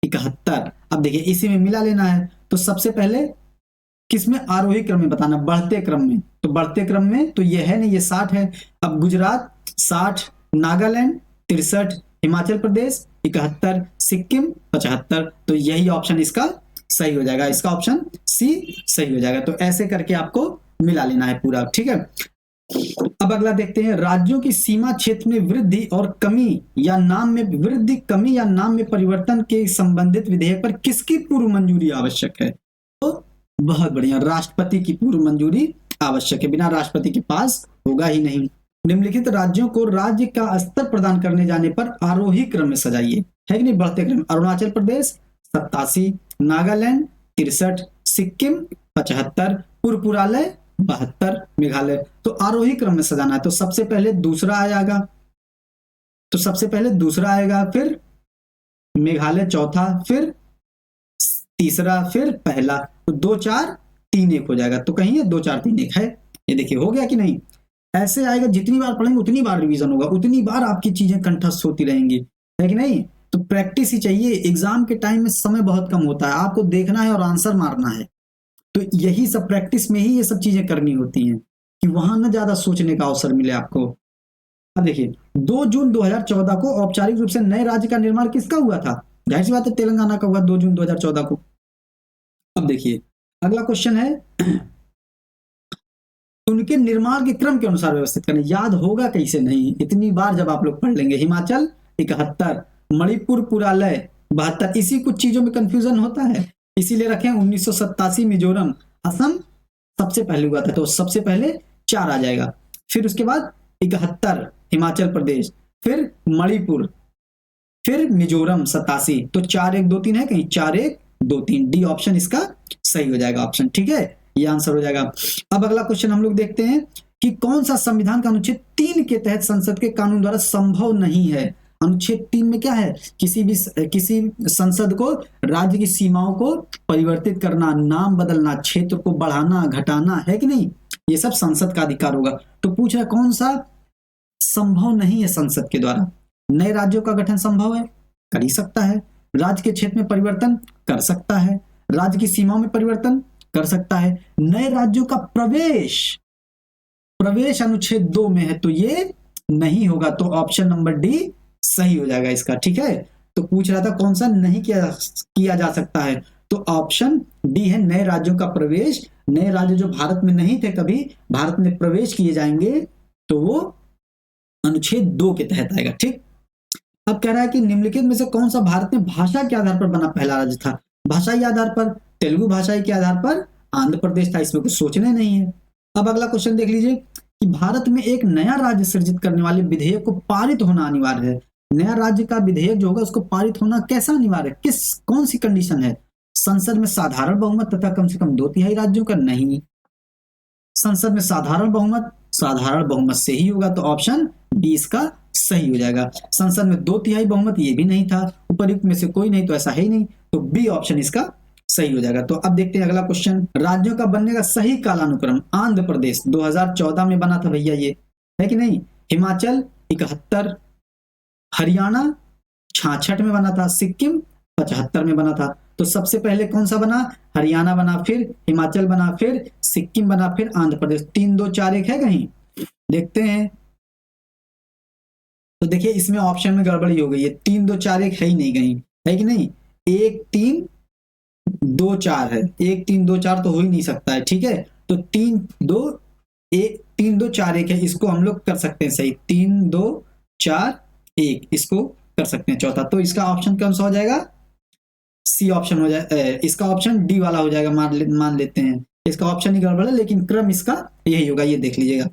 71। अब देखिए, इसी में मिला लेना है। तो सबसे पहले किसमें? आरोही क्रम में बताना, बढ़ते क्रम में। तो बढ़ते क्रम में तो ये है नहीं, ये 60 है। अब गुजरात 60, नागालैंड 63, हिमाचल प्रदेश 71, सिक्किम 75। तो यही ऑप्शन इसका सही हो जाएगा, इसका ऑप्शन सी सही हो जाएगा। तो ऐसे करके आपको मिला लेना है पूरा, ठीक है। अब अगला देखते हैं, राज्यों की सीमा क्षेत्र में वृद्धि और कमी या नाम में वृद्धि, कमी या नाम में परिवर्तन के संबंधित विधेयक पर किसकी पूर्व मंजूरी आवश्यक है? तो बहुत बढ़िया, राष्ट्रपति की पूर्व मंजूरी आवश्यक है, बिना राष्ट्रपति के पास होगा ही नहीं। निम्नलिखित राज्यों को राज्य का स्तर प्रदान करने जाने पर आरोही क्रम में सजाइए, है कि नहीं, बढ़ते क्रम। अरुणाचल प्रदेश 87, नागालैंड 63, सिक्किम 75, पुरपुरालय 72, मेघालय। तो आरोही क्रम में सजाना है, तो सबसे पहले दूसरा आएगा, फिर मेघालय चौथा, फिर तीसरा, फिर पहला। तो 2 4 3 1 हो जाएगा। तो कहीं ये 2 4 3 1 है, ये देखिए हो गया कि नहीं। ऐसे आएगा, जितनी बार पढ़ेंगे उतनी बार रिवीजन होगा, उतनी बार आपकी चीजें कंठस्थ होती रहेंगी, है कि नहीं। तो प्रैक्टिस ही चाहिए। एग्जाम के टाइम में समय बहुत कम होता है, आपको देखना है और आंसर मारना है। तो यही सब प्रैक्टिस में ही ये सब चीजें करनी होती हैं कि वहां ना ज्यादा सोचने का अवसर मिले आपको। अब देखिए 2 जून 2014 को औपचारिक रूप से नए राज्य का निर्माण किसका हुआ था? जाहिर सी बात है तेलंगाना का हुआ 2 जून 2014 को। अब देखिए अगला क्वेश्चन है, उनके निर्माण के क्रम के अनुसार व्यवस्थित करने। याद होगा कैसे नहीं, इतनी बार जब आप लोग पढ़ लेंगे। हिमाचल 71, मणिपुर पुरालय 72। इसी कुछ चीजों में कंफ्यूजन होता है, इसीलिए रखें 1987 मिजोरम। असम सबसे पहले हुआ था, तो सबसे पहले 4 आ जाएगा। फिर उसके बाद 71 हिमाचल प्रदेश, फिर मणिपुर, फिर मिजोरम 87। तो 4 1 2 3 है कहीं, 4 1 2 3। डी ऑप्शन इसका सही हो जाएगा ऑप्शन, ठीक है, ये आंसर हो जाएगा। अब अगला क्वेश्चन हम लोग देखते हैं कि कौन सा संविधान का अनुच्छेद 3 के तहत संसद के कानून द्वारा संभव नहीं है। अनुच्छेद 3 में क्या है? किसी संसद को राज्य की सीमाओं को परिवर्तित करना, नाम बदलना, क्षेत्र को बढ़ाना घटाना, है कि नहीं, ये सब संसद का अधिकार होगा। तो पूछ रहा कौन सा संभव नहीं है संसद के द्वारा। नए राज्यों का गठन संभव है, कर ही सकता है। राज्य के क्षेत्र में परिवर्तन कर सकता है, राज्य की सीमाओं में परिवर्तन कर सकता है। नए राज्यों का प्रवेश अनुच्छेद 2 में है, तो ये नहीं होगा। तो ऑप्शन नंबर डी सही हो जाएगा इसका, ठीक है। तो पूछ रहा था कौन सा नहीं किया जा सकता है, तो ऑप्शन डी है नए राज्यों का प्रवेश। नए राज्य जो भारत में नहीं थे कभी, भारत में प्रवेश किए जाएंगे, तो वो अनुच्छेद 2 के तहत आएगा, ठीक। अब कह रहा है कि निम्नलिखित में से कौन सा भारत में भाषा के आधार पर बना पहला राज्य था? भाषाई आधार पर, तेलुगु भाषाई के आधार पर आंध्र प्रदेश था, इसमें कुछ सोचने नहीं है। अब अगला क्वेश्चन देख लीजिए कि भारत में एक नया राज्य सृजित करने वाले विधेयक को पारित होना अनिवार्य है। नया राज्य का विधेयक जो होगा उसको पारित होना कैसा अनिवार्य है, कौन सी कंडीशन है? संसद में साधारण बहुमत तथा कम से कम 2/3 राज्यों का नहीं। संसद में साधारण बहुमत से ही होगा, तो ऑप्शन बी इसका सही हो जाएगा। संसद में 2/3 बहुमत ये भी नहीं था, उपयुक्त में से कोई नहीं, तो ऐसा है ही नहीं, तो बी ऑप्शन इसका सही हो जाएगा। तो अब देखते हैं अगला क्वेश्चन, राज्यों का बनने का सही कालानुक्रम। आंध्र प्रदेश 2014 में बना था भैया, ये है कि नहीं। हिमाचल 71, हरियाणा 66 में बना था, सिक्किम 75 में बना था। तो सबसे पहले कौन सा बना? हरियाणा बना, फिर हिमाचल बना, फिर सिक्किम बना, फिर आंध्र प्रदेश। 3 2 4 1 है कहीं, देखते हैं। तो देखिए इसमें ऑप्शन में गड़बड़ी हो गई है, 3 2 4 1 है ही नहीं कहीं, है कि नहीं। 1 3 2 4 है, 1 3 2 4 तो हो ही नहीं सकता है, ठीक है। तो 3 2 4 1 है, इसको हम लोग कर सकते हैं सही। 3 2 4 1 इसको कर सकते हैं चौथा। तो इसका ऑप्शन कौन सा हो जाएगा? सी ऑप्शन हो जाए, इसका ऑप्शन डी वाला हो जाएगा, मान लेते हैं। इसका ऑप्शन ही गड़बड़ है, लेकिन क्रम इसका यही होगा, ये देख लीजिएगा।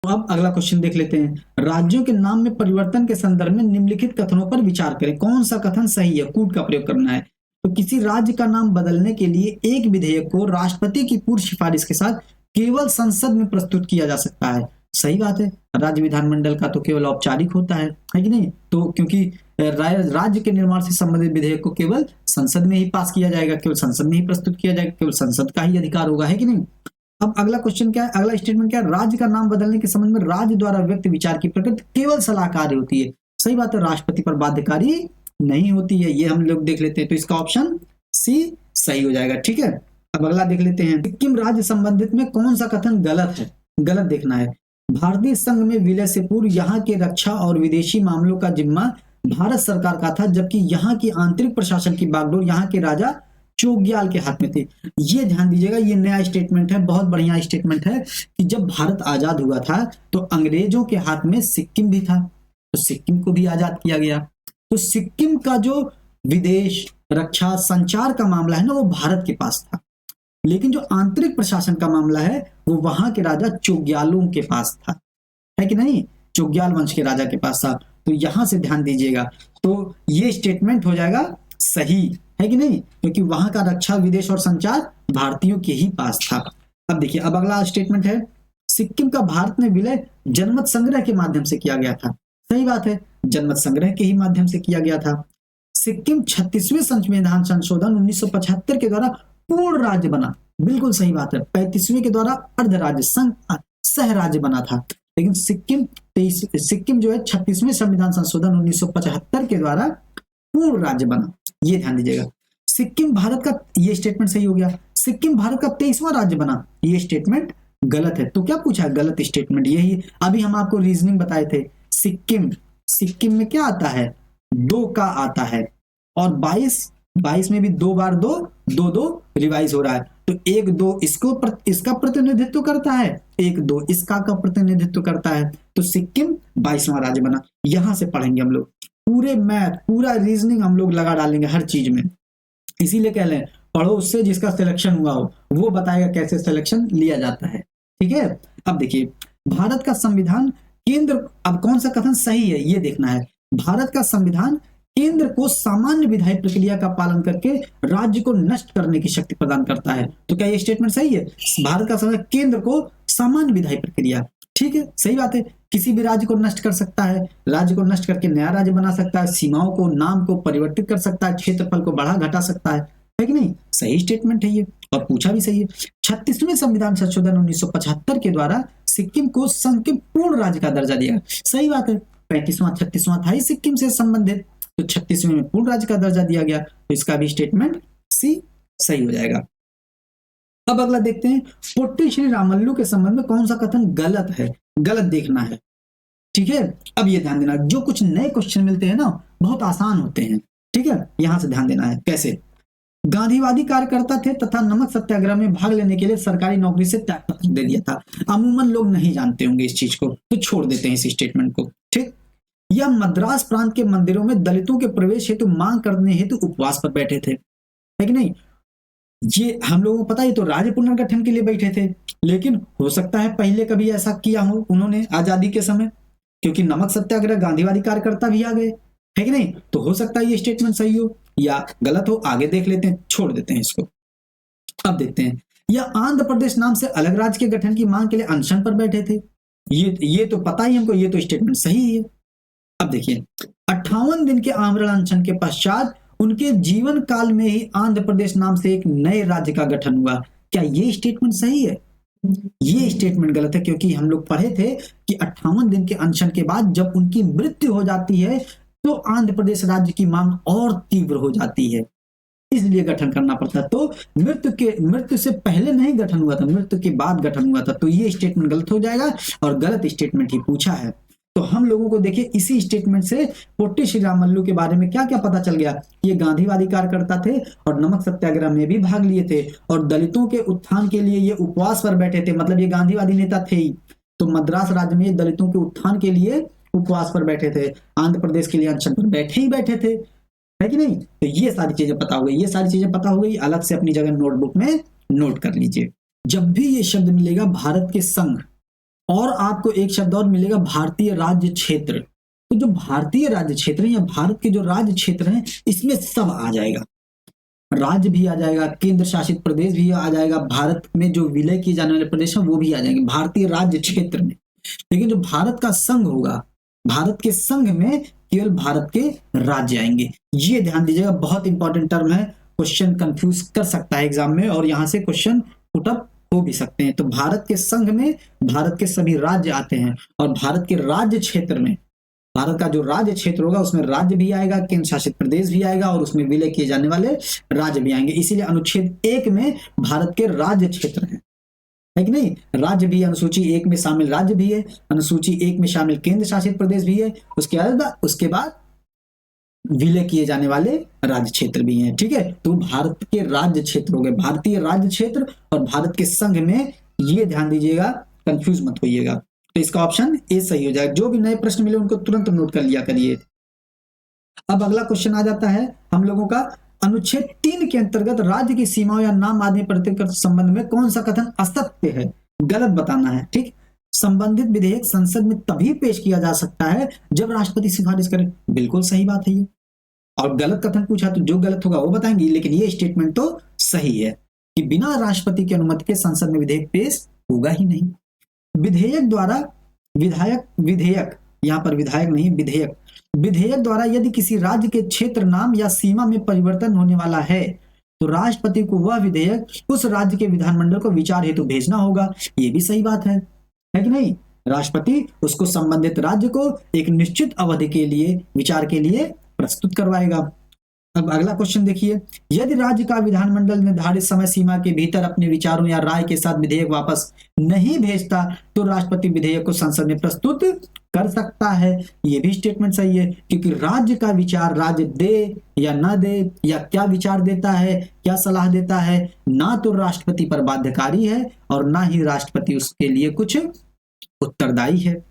तो अब अगला क्वेश्चन देख लेते हैं, राज्यों के नाम में परिवर्तन के संदर्भ में निम्नलिखित कथनों पर विचार करें। कौन सा कथन सही है? कूट का प्रयोग करना है। तो किसी राज्य का नाम बदलने के लिए एक विधेयक को राष्ट्रपति की पूर्व सिफारिश के साथ केवल संसद में प्रस्तुत किया जा सकता है। सही बात है, राज्य विधानमंडल का तो केवल औपचारिक होता है कि नहीं। तो क्योंकि राज्य के निर्माण से संबंधित विधेयक को केवल संसद में ही पास किया जाएगा, केवल संसद में ही प्रस्तुत किया जाएगा, केवल संसद का ही अधिकार होगा, है कि नहीं। अब अगला क्वेश्चन क्या है, अगला स्टेटमेंट क्या है? राज्य का नाम बदलने के संबंध में राज्य द्वारा व्यक्त विचार की प्रकृति केवल सलाहकारी होती है। सही बात है, राष्ट्रपति पर बाध्यकारी नहीं होती है, ये हम लोग देख लेते हैं। तो इसका ऑप्शन सी सही हो जाएगा, ठीक है। अब अगला देख लेते हैं, सिक्किम राज्य संबंधित में कौन सा कथन गलत है? गलत देखना है। भारतीय संघ में विलय से पूर्व यहाँ के रक्षा और विदेशी मामलों का जिम्मा भारत सरकार का था, जबकि यहाँ की आंतरिक प्रशासन की बागडोर यहाँ के राजा चोग्याल के हाथ में थी। ये ध्यान दीजिएगा, ये नया स्टेटमेंट है, बहुत बढ़िया स्टेटमेंट है कि जब भारत आजाद हुआ था तो अंग्रेजों के हाथ में सिक्किम भी था, तो सिक्किम को भी आजाद किया गया। तो सिक्किम का जो विदेश, रक्षा, संचार का मामला है ना, वो भारत के पास था। लेकिन जो आंतरिक प्रशासन का मामला है वो वहां के राजा चोग्यालों के पास था, है कि नहीं, चोग्याल वंश के राजा के पास था। तो यहां से ध्यान दीजिएगा, तो ये स्टेटमेंट हो जाएगा सही, है कि नहीं, क्योंकि वहां का रक्षा, विदेश और संचार भारतीयों के ही पास था। अब देखिए, अब अगला स्टेटमेंट है, सिक्किम का भारत में विलय जनमत संग्रह के माध्यम से किया गया था। सही बात है, जनमत संग्रह के ही माध्यम से किया गया था। सिक्किम 36वें संविधान संशोधन 1975 के द्वारा पूर्ण राज्य बना। बिल्कुल सही बात है, 35वें के द्वारा अर्ध राज्य सह राज्य बना था, लेकिन सिक्किम जो है 36वें संविधान संशोधन 1975 के द्वारा पूर्ण राज्य बना। ये ध्यान दीजिएगा। सिक्किम भारत का, ये स्टेटमेंट सही हो गया। सिक्किम भारत का 23वां राज्य बना, ये स्टेटमेंट गलत है। तो क्या पूछा है, गलत स्टेटमेंट। यही अभी हम आपको रीजनिंग बताए थे। सिक्किम में क्या आता है, 2 का आता है, और 22 में भी 2 बार 2 2 2 रिवाइज हो रहा है, तो 1 2 इसका प्रतिनिधित्व करता है, 1 2 इसका का प्रतिनिधित्व करता है। तो सिक्किम 22वां राज्य बना। यहां से पढ़ेंगे हम लोग, पूरे मैथ, पूरा रीजनिंग हम लोग लगा डालेंगे हर चीज में। इसीलिए कह लें, पढ़ो उससे जिसका सिलेक्शन हुआ हो, वो बताएगा कैसे सिलेक्शन लिया जाता है। ठीक है, अब देखिए, भारत का संविधान केंद्र, अब कौन सा कथन सही है ये देखना है। भारत का संविधान केंद्र को सामान्य विधायी प्रक्रिया का पालन करके राज्य को नष्ट करने की शक्ति प्रदान करता है। तो क्या ये स्टेटमेंट सही है, भारत का संविधान केंद्र को सामान्य विधायी प्रक्रिया, ठीक है, सही बात है, किसी भी राज्य को नष्ट कर सकता है, राज्य को नष्ट करके नया राज्य बना सकता है, सीमाओं को, नाम को परिवर्तित कर सकता है, क्षेत्रफल को बढ़ा घटा सकता है कि नहीं, सही स्टेटमेंट है ये, और पूछा भी सही है। 36वें संविधान संशोधन 1975 के द्वारा सिक्किम को संघ के पूर्ण राज्य का दर्जा दिया। सही बात है, 35वां 36वां था ही सिक्किम से संबंधित, तो 36वें में पूर्ण राज्य का दर्जा दिया गया, तो इसका भी स्टेटमेंट सी सही हो जाएगा। अब अगला देखते हैं, पोट्टी श्री रामल्लू के संबंध में कौन सा कथन गलत है, गलत देखना है। ठीक है, अब ये ध्यान देना, जो कुछ नए क्वेश्चन मिलते हैं ना, बहुत आसान होते हैं। ठीक है, यहां से ध्यान देना है। कैसे, गांधीवादी कार्यकर्ता थे तथा नमक सत्याग्रह में भाग लेने के लिए सरकारी नौकरी से त्यागपत्र दे दिया था। अमूमन लोग नहीं जानते होंगे इस चीज को, तो छोड़ देते हैं इस स्टेटमेंट को। ठीक, यह मद्रास प्रांत के मंदिरों में दलितों के प्रवेश हेतु मांग करने हेतु उपवास पर बैठे थे, है कि नहीं। ये हम लोगों को पता है, तो राज्य पुनर्गठन के लिए बैठे थे, लेकिन हो सकता है पहले कभी ऐसा किया हो उन्होंने आजादी के समय, क्योंकि नमक सत्याग्रह गांधीवादी कार्यकर्ता भी आ गए, है कि नहीं। तो हो सकता है ये स्टेटमेंट सही हो या गलत हो, आगे देख लेते हैं, छोड़ देते हैं इसको। अब देखते हैं, यह आंध्र प्रदेश नाम से अलग राज्य के गठन की मांग के लिए अनशन पर बैठे थे। ये तो पता ही हमको, ये तो स्टेटमेंट सही है। अब देखिए, 58 दिन के आमरण अनशन के पश्चात उनके जीवन काल में ही आंध्र प्रदेश नाम से एक नए राज्य का गठन हुआ। क्या ये स्टेटमेंट सही है? ये स्टेटमेंट गलत है, क्योंकि हम लोग पढ़े थे कि 58 दिन के अनशन के बाद जब उनकी मृत्यु हो जाती है तो आंध्र प्रदेश राज्य की मांग और तीव्र हो जाती है, इसलिए गठन करना पड़ता है। तो मृत्यु से पहले नहीं गठन हुआ था, मृत्यु के बाद गठन हुआ था। तो ये स्टेटमेंट गलत हो जाएगा, और गलत स्टेटमेंट ही पूछा है। तो हम लोगों को देखिए, इसी स्टेटमेंट से पोट्टी श्री रामल्लू के बारे में क्या क्या पता चल गया। ये गांधीवादी कार्यकर्ता थे और नमक सत्याग्रह में भी भाग लिए थे, और दलितों के उत्थान के लिए ये उपवास पर बैठे थे, मतलब ये गांधीवादी नेता थे ही। तो मद्रास राज्य में दलितों के उत्थान के लिए उपवास पर बैठे थे, आंध्र प्रदेश के लिए अनशन पर बैठे थे, है कि नहीं। तो ये सारी चीजें पता हो गई, ये सारी चीजें पता हो गई, अलग से अपनी जगह नोटबुक में नोट कर लीजिए। जब भी ये शब्द मिलेगा भारत के संघ, और आपको एक शब्द और मिलेगा भारतीय राज्य क्षेत्र, तो जो भारतीय राज्य क्षेत्र है या भारत के जो राज्य क्षेत्र हैं, इसमें सब आ जाएगा, राज्य भी आ जाएगा, केंद्र शासित प्रदेश भी आ जाएगा, भारत में जो विलय किए जाने वाले प्रदेश हैं वो भी आ जाएंगे भारतीय राज्य क्षेत्र में। लेकिन जो भारत का संघ होगा, भारत के संघ में केवल भारत के राज्य आएंगे। ये ध्यान दीजिएगा, बहुत इंपॉर्टेंट टर्म है, क्वेश्चन कंफ्यूज कर सकता है एग्जाम में, और यहां से क्वेश्चन पुटअप हो भी सकते हैं। तो भारत के संघ में भारत के सभी राज्य आते हैं, और भारत के राज्य क्षेत्र में, भारत का जो राज्य क्षेत्र होगा उसमें राज्य भी आएगा, केंद्र शासित प्रदेश भी आएगा, और उसमें विलय किए जाने वाले राज्य भी आएंगे। इसीलिए अनुच्छेद 1 में भारत के राज्य क्षेत्र है कि नहीं। राज्य भी अनुसूची 1 में शामिल राज्य भी है, अनुसूची 1 में शामिल केंद्र शासित प्रदेश भी है, उसके बाद विलय किए जाने वाले राज्य क्षेत्र भी हैं। ठीक है, तो भारत के राज्य क्षेत्र हो गए, भारतीय राज्य क्षेत्र और भारत के संघ में, ये ध्यान दीजिएगा, कंफ्यूज मत होइएगा। तो इसका ऑप्शन ए सही हो जाएगा। जो भी नए प्रश्न मिले उनको तुरंत नोट कर लिया करिए। अब अगला क्वेश्चन आ जाता है हम लोगों का, अनुच्छेद 3 के अंतर्गत राज्य की सीमाओं या नाम आदि प्रतिकर संबंध में कौन सा कथन असत्य है, गलत बताना है। ठीक, संबंधित विधेयक संसद में तभी पेश किया जा सकता है जब राष्ट्रपति सिफारिश करे। बिल्कुल सही बात है ये। और गलत कथन पूछा तो जो गलत होगा वो बताएंगे, लेकिन ये स्टेटमेंट तो सही है कि बिना राष्ट्रपति की अनुमति के संसद में विधेयक पेश होगा ही नहीं। विधेयक द्वारा विधेयक यहाँ पर विधायक नहीं, विधेयक द्वारा यदि किसी राज्य के क्षेत्र नाम या सीमा में परिवर्तन होने वाला है तो राष्ट्रपति को वह विधेयक उस राज्य के विधानमंडल को विचार हेतु भेजना होगा। ये भी सही बात है कि नहीं? राष्ट्रपति उसको संबंधित राज्य को एक निश्चित अवधि के लिए विचार के लिए प्रस्तुत करवाएगा। अब अगला क्वेश्चन देखिए, यदि राज्य का विधानमंडल निर्धारित समय सीमा के भीतर अपने विचारों या राय के साथ विधेयक वापस नहीं भेजता तो राष्ट्रपति विधेयक को संसद में प्रस्तुत कर सकता है। यह भी स्टेटमेंट सही है, क्योंकि राज्य का विचार राज्य दे या ना दे या क्या विचार देता है, क्या सलाह देता है, ना तो राष्ट्रपति पर बाध्यकारी है और ना ही राष्ट्रपति उसके लिए कुछ उत्तरदायी है।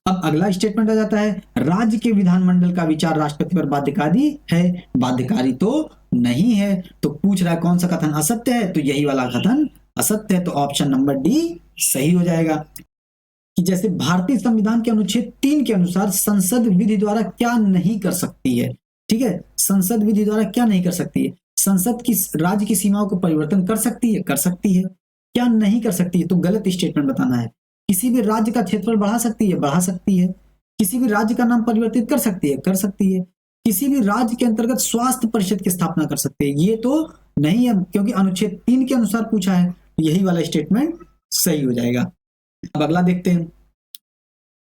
अब अगला स्टेटमेंट आ जाता है, राज्य के विधानमंडल का विचार राष्ट्रपति पर बाध्यकारी है। बाध्यकारी तो नहीं है, तो पूछ रहा है कौन सा कथन असत्य है, तो यही वाला कथन असत्य है। तो ऑप्शन नंबर डी सही हो जाएगा कि जैसे भारतीय संविधान के अनुच्छेद 3 के अनुसार संसद विधि द्वारा क्या नहीं कर सकती है। ठीक है, संसद विधि द्वारा क्या नहीं कर सकती है? संसद की राज्य की सीमाओं को परिवर्तन कर सकती है, कर सकती है। क्या नहीं कर सकती है? तो गलत स्टेटमेंट बताना है। किसी भी राज्य का क्षेत्रफल बढ़ा सकती है, बढ़ा सकती है। किसी भी राज्य का नाम परिवर्तित कर सकती है, कर सकती है। किसी भी राज्य के अंतर्गत स्वास्थ्य परिषद की स्थापना कर सकते हैं, ये तो नहीं है, क्योंकि अनुच्छेद 3 के अनुसार पूछा है, तो यही वाला स्टेटमेंट सही हो जाएगा। अब अगला देखते हैं,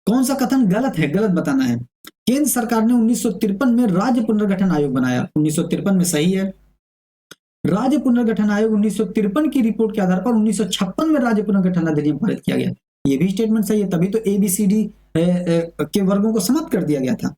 कौन सा कथन गलत है, गलत बताना है। केंद्र सरकार ने 1953 में राज्य पुनर्गठन आयोग बनाया। 1953 में सही है। राज्य पुनर्गठन आयोग 1953 की रिपोर्ट के आधार पर 1956 में राज्य पुनर्गठन अधिनियम पारित किया गया। ये भी स्टेटमेंट सही है, तभी तो ABCD के वर्गों को समाप्त कर दिया गया था।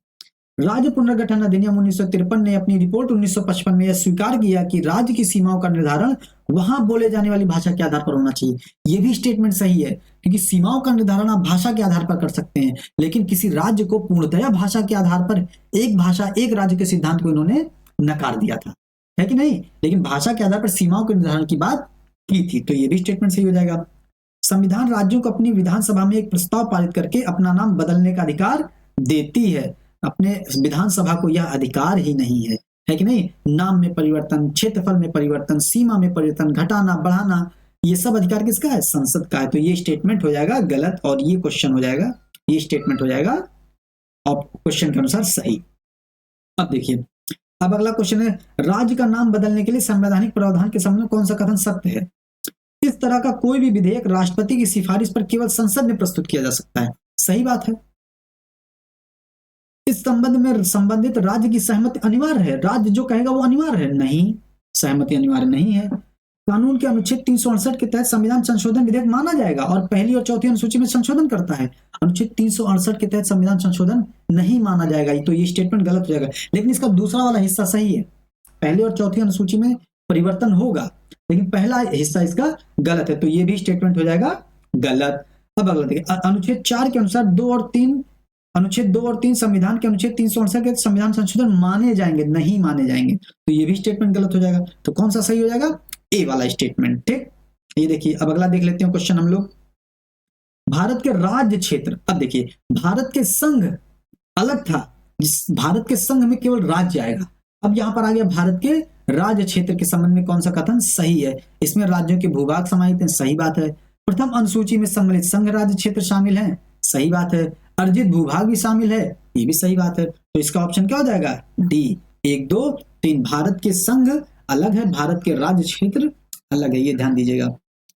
राज्य पुनर्गठन अधिनियम 1953 ने अपनी रिपोर्ट 1955 में यह स्वीकार किया कि राज्य की सीमाओं का निर्धारण वहां बोले जाने वाली भाषा के आधार पर होना चाहिए। यह भी स्टेटमेंट सही है, क्योंकि सीमाओं का निर्धारण आप भाषा के आधार पर कर सकते हैं, लेकिन किसी राज्य को पूर्णतया भाषा के आधार पर एक भाषा एक राज्य के सिद्धांत को इन्होंने नकार दिया था, है कि नहीं? लेकिन भाषा के आधार पर सीमाओं के निर्धारण की बात की थी, तो यह भी स्टेटमेंट सही हो जाएगा। संविधान राज्यों को अपनी विधानसभा में एक प्रस्ताव पारित करके अपना नाम बदलने का अधिकार देती है। अपने विधानसभा को यह अधिकार ही नहीं है कि नहीं? नाम में परिवर्तन, क्षेत्रफल में परिवर्तन, सीमा में परिवर्तन, घटाना बढ़ाना, ये सब अधिकार किसका है? संसद का है। तो ये स्टेटमेंट हो जाएगा गलत और ये क्वेश्चन हो जाएगा, ये स्टेटमेंट हो जाएगा और क्वेश्चन के अनुसार सही। अब देखिए, अब अगला क्वेश्चन है, राज्य का नाम बदलने के लिए संवैधानिक प्रावधान के संबंध में कौन सा कथन सत्य है? इस तरह का कोई भी विधेयक राष्ट्रपति की सिफारिश पर केवल संसद में प्रस्तुत किया जा सकता है। सही बात है। इस संबंध में संबंधित राज्य की सहमति अनिवार्य है। राज्य जो कहेगा वो अनिवार्य है? नहीं, सहमति अनिवार्य नहीं है। कानून के अनुच्छेद 368 के तहत संविधान संशोधन विधेयक माना जाएगा और पहली और चौथी अनुसूची में संशोधन करता है। अनुच्छेद 368 के तहत संविधान संशोधन नहीं माना जाएगा, तो ये स्टेटमेंट गलत हो जाएगा। लेकिन इसका दूसरा वाला हिस्सा सही है, पहली और चौथी अनुसूची में परिवर्तन होगा, लेकिन पहला हिस्सा इसका गलत है, तो ये भी स्टेटमेंट हो जाएगा गलत। अब अगला देखिए, अनुच्छेद 4 के अनुसार अनुच्छेद 2 और 3 संविधान के अनुच्छेद 368 के संविधान संशोधन माने जाएंगे, नहीं माने जाएंगे, तो ये भी स्टेटमेंट गलत हो जाएगा। तो कौन सा सही हो जाएगा? ए वाला स्टेटमेंट। ठीक, ये देखिए, अब अगला देख लेते हैं क्वेश्चन हम लोग। भारत के राज्य क्षेत्र, अब देखिए, भारत के संघ अलग था, भारत के संघ में केवल राज्य आएगा। अब यहां पर आ गया भारत के राज्य क्षेत्र के संबंध में कौन सा कथन सही है? इसमें राज्यों के भूभाग समाहित हैं, सही बात है। प्रथम अनुसूची में सम्मिलित संघ राज्य क्षेत्र शामिल हैं, सही बात है। अर्जित भूभाग भी शामिल है, ये भी सही बात है। तो इसका ऑप्शन क्या हो जाएगा? डी। 1 2 3, भारत के संघ अलग है, भारत के राज्य क्षेत्र अलग है, ये ध्यान दीजिएगा।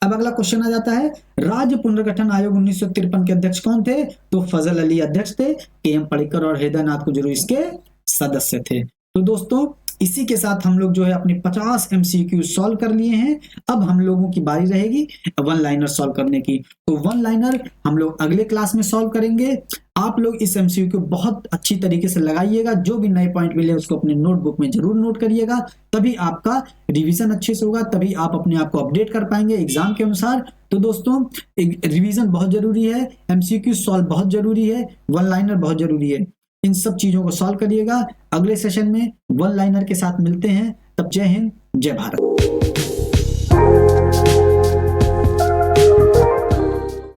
अब अगला क्वेश्चन आ जाता है, राज्य पुनर्गठन आयोग 1953 के अध्यक्ष कौन थे? तो फजल अली अध्यक्ष थे, KM पड़िक्कर और हृदय नाथ कुजरू इसके सदस्य थे। तो दोस्तों, इसी के साथ हम लोग जो है अपने 50 MCQ सॉल्व कर लिए हैं। अब हम लोगों की बारी रहेगी वन लाइनर सॉल्व करने की। तो वन लाइनर हम लोग अगले क्लास में सॉल्व करेंगे। आप लोग इस MCQ बहुत अच्छी तरीके से लगाइएगा, जो भी नए पॉइंट मिले उसको अपने नोटबुक में जरूर नोट करिएगा, तभी आपका रिवीजन अच्छे से होगा, तभी आप अपने आप को अपडेट कर पाएंगे एग्जाम के अनुसार। तो दोस्तों, रिवीजन बहुत जरूरी है, MCQ सॉल्व बहुत जरूरी है, वन लाइनर बहुत जरूरी है। इन सब चीजों को सॉल्व करिएगा। अगले सेशन में वन लाइनर के साथ मिलते हैं। तब जय हिंद, जय भारत।